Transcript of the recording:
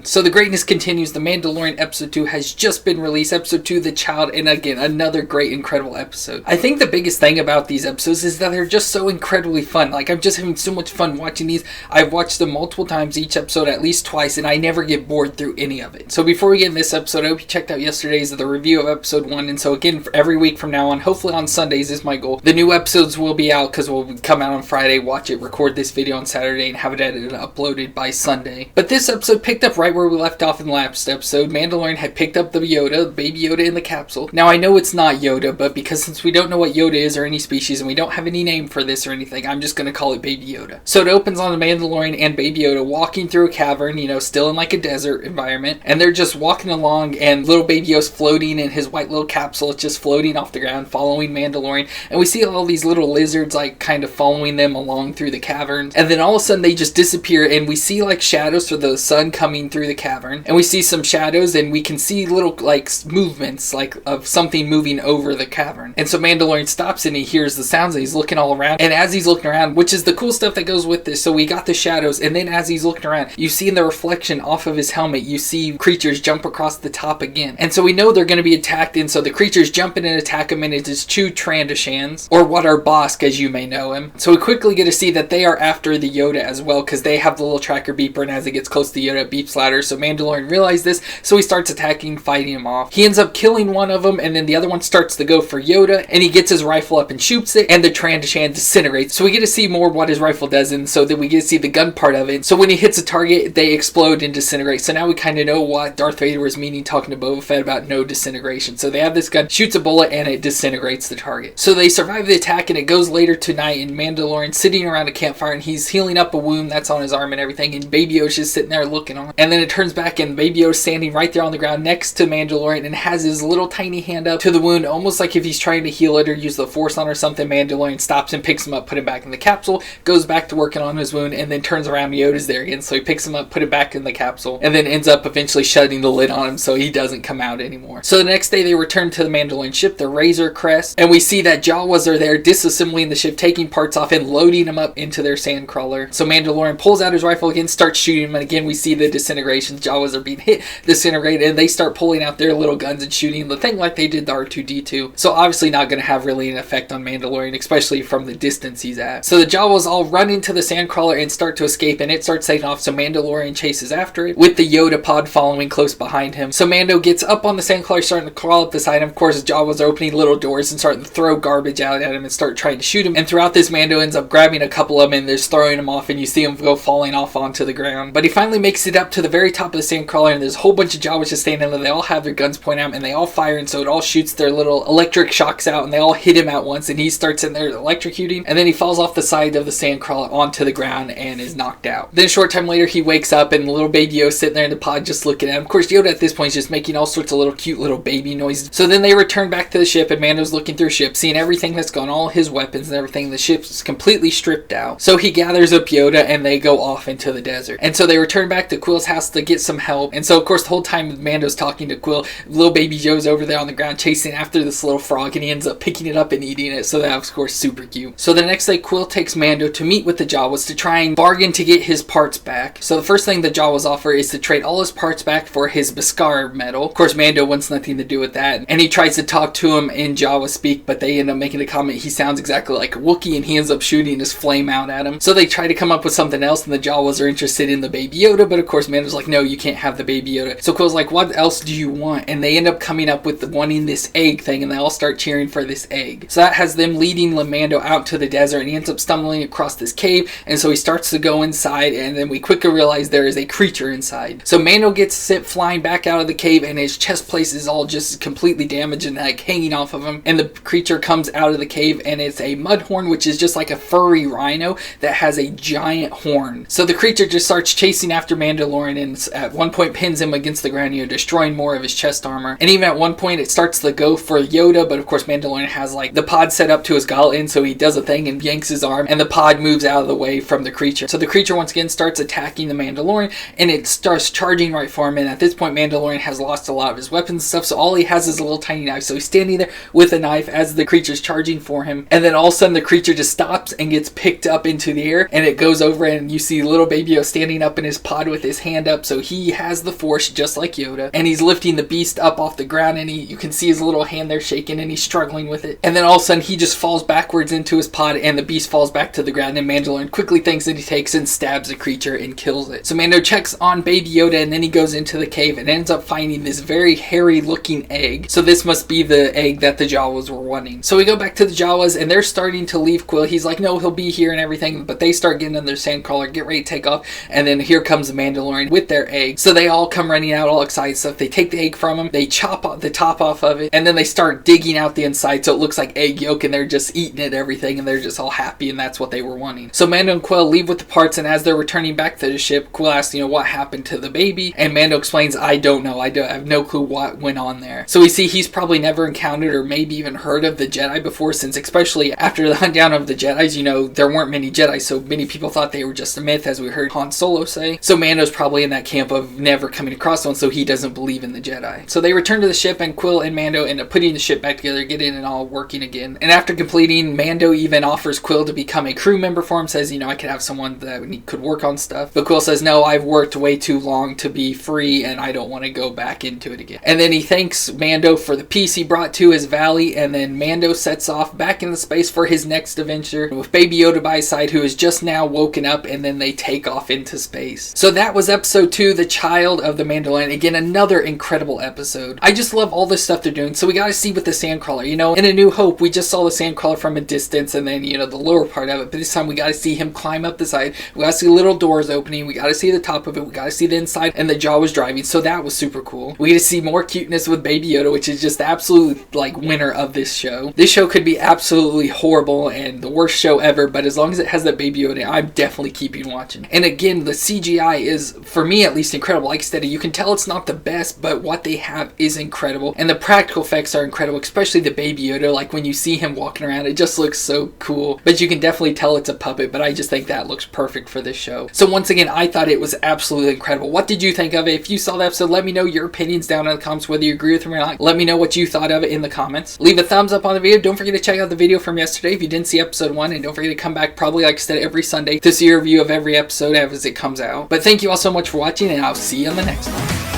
So the greatness continues. The Mandalorian episode 2 has just been released. Episode 2, The Child, and again, another great, incredible episode. I think the biggest thing about these episodes is that they're just so incredibly fun. Like, I'm just having so much fun watching these. I've watched them multiple times, each episode at least twice, and I never get bored through any of it. So before we get in this episode, I hope you checked out yesterday's the review of episode 1, and so again, for every week from now on, hopefully on Sundays is my goal. The new episodes will be out because we'll come out on Friday, watch it, record this video on Saturday, and have it edited and uploaded by Sunday. But this episode picked up right where we left off in the last episode. Mandalorian had picked up the Yoda, baby Yoda in the capsule. Now I know it's not Yoda, but because since we don't know what Yoda is or any species and we don't have any name for this or anything, I'm just going to call it baby Yoda. So it opens on the Mandalorian and baby Yoda walking through a cavern, you know, still in like a desert environment, and they're just walking along and little baby Yoda's floating in his white little capsule. It's just floating off the ground following Mandalorian, and we see all these little lizards like kind of following them along through the caverns, and then all of a sudden they just disappear and we see like shadows for the sun coming through the cavern, and we see some shadows and we can see little like movements like of something moving over the cavern. And so Mandalorian stops and he hears the sounds and he's looking all around, and as he's looking around, which is the cool stuff that goes with this, so we got the shadows, and then as he's looking around, you see in the reflection off of his helmet, you see creatures jump across the top again, and so we know they're going to be attacked, and so the creatures jump in and attack him, and it is two Trandashans, or Water Bosk as you may know him. So we quickly get to see that they are after the Yoda as well, because they have the little tracker beeper, and as it gets close to Yoda, it beeps louder. So Mandalorian realizes this, so he starts attacking, fighting him off. He ends up killing one of them, and then the other one starts to go for Yoda, and he gets his rifle up and shoots it, and the Trandashan disintegrates. So we get to see more what his rifle does, and so then we get to see the gun part of it. So when he hits a target, they explode and disintegrate. So now we kind of know what Darth Vader was meaning talking to Boba Fett about no disintegration. So they have this gun, shoots a bullet, and it disintegrates the target. So they survive the attack, and it goes later tonight, and Mandalorian sitting around a campfire, and he's healing up a wound that's on his arm and everything, and Baby Yoda's just sitting there looking on. And then it turns back, and Baby Yoda's standing right there on the ground next to Mandalorian and has his little tiny hand up to the wound, almost like if he's trying to heal it or use the Force on or something. Mandalorian stops and picks him up, put him back in the capsule, goes back to working on his wound, and then turns around, Yoda's there again, so he picks him up, put it back in the capsule, and then ends up eventually shutting the lid on him so he doesn't come out anymore. So the next day they return to the Mandalorian ship, the Razor Crest, and we see that Jawas are there disassembling the ship, taking parts off and loading them up into their sandcrawler. So Mandalorian pulls out his rifle again, starts shooting him, and again we see the disintegrations. Jawas are being hit, disintegrated, and they start pulling out their little guns and shooting the thing like they did the R2-D2. So obviously not going to have really an effect on Mandalorian, especially from the distance he's at. So the Jawas all run into the sandcrawler and start to escape, and it starts taking off, so Mandalorian chases after it, with the Yoda pod following close behind him. So Mando gets up on the sandcrawler, starting to crawl up beside him. Of course, Jawas are opening little doors and starting to throw garbage out at him and start trying to shoot him. And throughout this, Mando ends up grabbing a couple of them and just throwing them off, and you see him go falling off onto the ground. But he finally makes it up to the very top of the sandcrawler, and there's a whole bunch of Jawas just standing there. They all have their guns pointed out, and they all fire, and so it all shoots their little electric shocks out, and they all hit him at once, and he starts in there electrocuting, and then he falls off the side of the sandcrawler onto the ground and is knocked out. Then a short time later, he wakes up, and little baby Yoda sitting there in the pod just looking at him. Of course, Yoda at this point is just making all sorts of little cute little baby noises. So then they return back to the ship, and Mando's looking through the ship, seeing everything that's gone, all his weapons and everything. The ship's completely stripped out. So he gathers up Yoda, and they go off into the desert. And so they return back to Quill's house to get some help. And so, of course, the whole time Mando's talking to Quill, little baby Joe's over there on the ground chasing after this little frog, and he ends up picking it up and eating it. So that was, of course, super cute. So the next day, Quill takes Mando to meet with the Jawas to try and bargain to get his parts back. So the first thing the Jawas offer is to trade all his parts back for his Beskar medal. Of course, Mando wants nothing to do with that, and he tries to talk to him in Jawa speak, but they end up making a comment. He sounds exactly like a Wookiee, and he ends up shooting his flame out at him. So they try to come up with something else, and the Jawas are interested in the baby Yoda, but of course Mando's like, no, you can't have the baby Yoda. So Quill's like, what else do you want? And they end up coming up with wanting this egg thing, and they all start cheering for this egg. So that has them leading Mando out to the desert, and he ends up stumbling across this cave, and so he starts to go inside, and then we quickly realize there is a creature inside. So Mando gets sent flying back out of the cave, and his chest plate is all just completely damaged and like hanging off of him, and the creature comes out of the cave, and it's a mudhorn, which is just like a furry rhino that has a giant horn. So the creature just starts chasing after Mandalorian, and at one point pins him against the ground, destroying more of his chest armor. And even at one point it starts to go for Yoda, but of course Mandalorian has like the pod set up to his gauntlet, and so he does a thing and yanks his arm, and the pod moves out of the way from the creature. So the creature once again starts attacking the Mandalorian, and it starts charging right for him, and at this point Mandalorian has lost a lot of his weapons and stuff, so all he has is a little tiny knife. So he's standing there with a knife as the creature's charging for him, and then all of a sudden the creature just stops and gets picked up into the air, and it goes over, and you see little baby O standing up in his pod with his hand up, so he has the Force just like Yoda, and he's lifting the beast up off the ground, and you can see his little hand there shaking, and he's struggling with it. And then all of a sudden he just falls backwards into his pod, and the beast falls back to the ground, and Mandalorian quickly thinks that he takes and stabs the creature and kills it. So Mando checks on Baby Yoda, and then he goes into the cave and ends up finding this very hairy looking egg. So this must be the egg that the Jawas were wanting. So we go back to the Jawas, and they're starting to leave Quill. He's like, no, he'll be here and everything, but they start getting in their sandcrawler, get ready to take off, and then here comes the Mandalorian with their egg. So they all come running out all excited stuff. They take the egg from him, they chop the top off of it, and then they start digging out the inside so it looks like egg yolk, and they're just eating it, everything, and they're just all happy, and that's what they were wanting. So Mando and Quill leave with the parts, and as they're returning back to the ship, Quill asks, what happened to the baby? And Mando explains, I don't know. I have no clue what went on there. So we see he's probably never encountered or maybe even heard of the Jedi before, since especially after the hunt down of the Jedis, there weren't many Jedi, so many people thought they were just a myth, as we heard Han Solo say. So Mando's probably in that camp of never coming across one, so he doesn't believe in the Jedi. So they return to the ship, and Quill and Mando end up putting the ship back together, getting it all working again. And after completing, Mando even offers Quill to become a crew member for him, says, I could have someone that could work on stuff. But Quill says, no, I've worked way too long to be free, and I don't want to go back into it again. And then he thanks Mando for the peace he brought to his valley, and then Mando sets off back into space for his next adventure with Baby Yoda by his side, who is just now woken up, and then they take off into space. So that was episode 2, The Child of the Mandalorian. Again, another incredible episode. I just love all this stuff they're doing. So we got to see with the Sandcrawler. In A New Hope, we just saw the Sandcrawler from a distance, and then, the lower part of it. But this time we got to see him climb up the side. We got to see little doors opening. We got to see the top of it. We got to see the inside, and the Jawas driving. So that was super cool. We get to see more cuteness with Baby Yoda, which is just the absolute winner of this show. This show could be absolutely horrible and the worst show ever, but as long as it has that Baby Yoda, I'm definitely keeping watching. And again, the CGI is, for me at least, incredible. Like I said, you can tell it's not the best, but what they have is incredible. And the practical effects are incredible, especially the Baby Yoda. When you see him walking around, it just looks so cool. But you can definitely tell it's a puppet, but I just think that looks perfect for this show. So once again, I thought it was absolutely incredible. What did you think of it? If you saw the episode, let me know your opinions down in the comments, whether you agree with them or not. Let me know what you thought of it in the comments. Leave a thumbs up on the video. Don't forget to check out the video from yesterday if you didn't see episode 1, and don't forget to come back probably, like I said, every Sunday to see a review of every episode as it comes out. But thank you all so much for watching, and I'll see you on the next one.